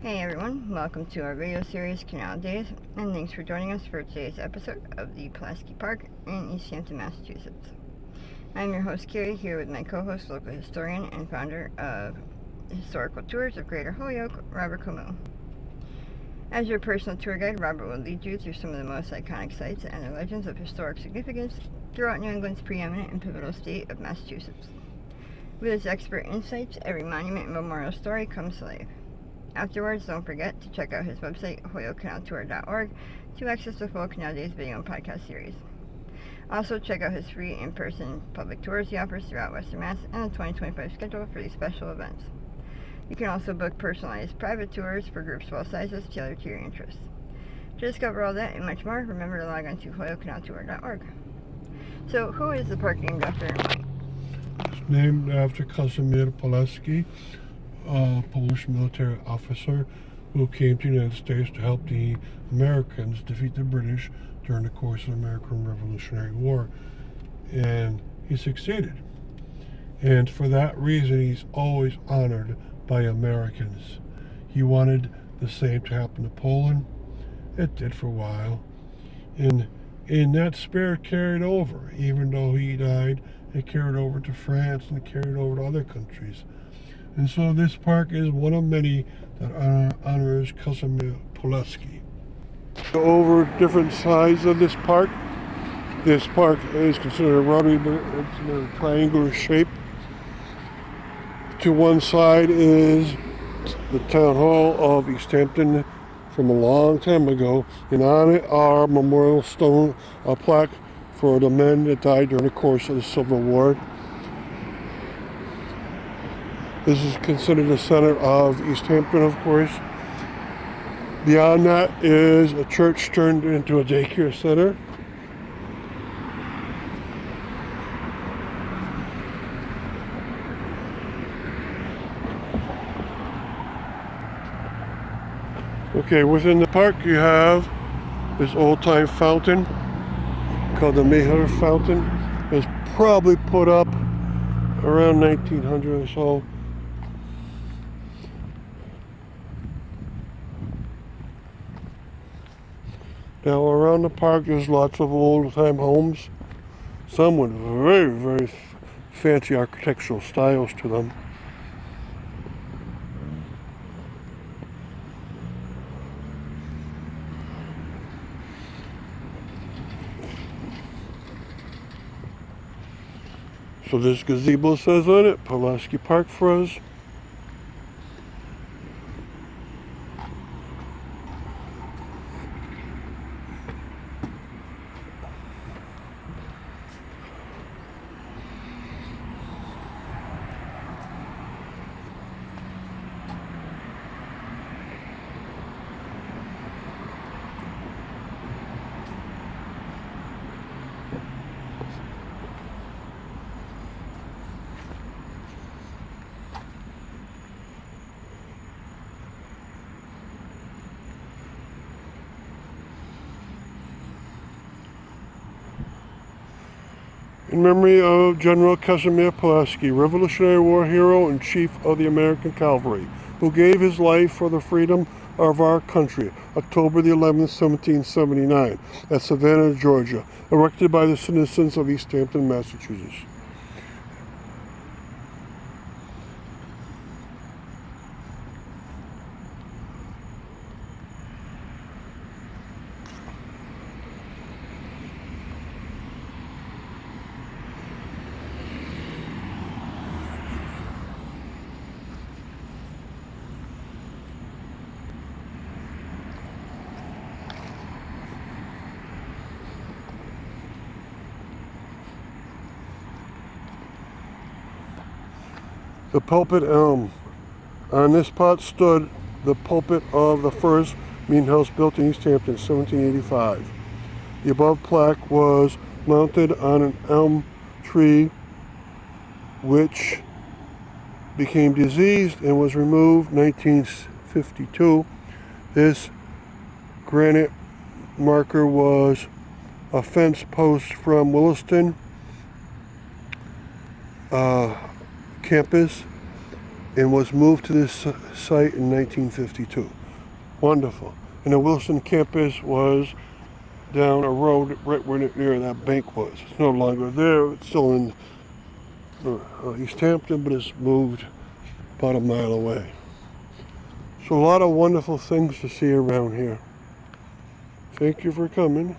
Hey everyone, welcome to our video series Canal Days, and thanks for joining us for today's episode of the Pulaski Park in Easthampton, Massachusetts. I'm your host Carrie, here with my co-host, local historian and founder of Historical Tours of Greater Holyoke, Robert Camus. As your personal tour guide, Robert will lead you through some of the most iconic sites and their legends of historic significance throughout New England's preeminent and pivotal state of Massachusetts. With his expert insights, every monument and memorial story comes to life. Afterwards, don't forget to check out his website, holyokecanaltour.org, to access the full Canal Days video and podcast series. Also, check out his free in-person public tours he offers throughout Western Mass and the 2025 schedule for these special events. You can also book personalized private tours for groups of all sizes tailored to your interests. To discover all that and much more, remember to log on to holyokecanaltour.org. So, who is the park named after? It's named after Casimir Pulaski, a Polish military officer who came to the United States to help the Americans defeat the British during the course of the American Revolutionary War. And he succeeded. And for that reason, he's always honored by Americans. He wanted the same to happen to Poland. It did for a while. And that spirit carried over. Even though he died, it carried over to France and it carried over to other countries. And so this park is one of many that honors Casimir Pulaski. Over different sides of this park is considered roughly it's in a triangular shape. To one side is the town hall of Easthampton from a long time ago, and on it are memorial stone plaque for the men that died during the course of the Civil War. This is considered the center of Easthampton, of course. Beyond that is a church turned into a daycare center. Okay, within the park you have this old-time fountain called the Mayher Fountain. It was probably put up around 1900 or so. Now around the park there's lots of old-time homes, some with very, very fancy architectural styles to them. So this gazebo says on it, Pulaski Park for us. In memory of General Casimir Pulaski, Revolutionary War hero and chief of the American Cavalry, who gave his life for the freedom of our country, October the 11th, 1779, at Savannah, Georgia, erected by the citizens of Easthampton, Massachusetts. The pulpit elm. On this spot stood the pulpit of the first meeting house built in Easthampton, 1785. The above plaque was mounted on an elm tree which became diseased and was removed 1952. This granite marker was a fence post from Williston campus and was moved to this site in 1952. Wonderful. And the Wilson campus was down a road right where near that bank was. It's no longer there. It's still in Easthampton, but it's moved about a mile away. So a lot of wonderful things to see around here. Thank you for coming.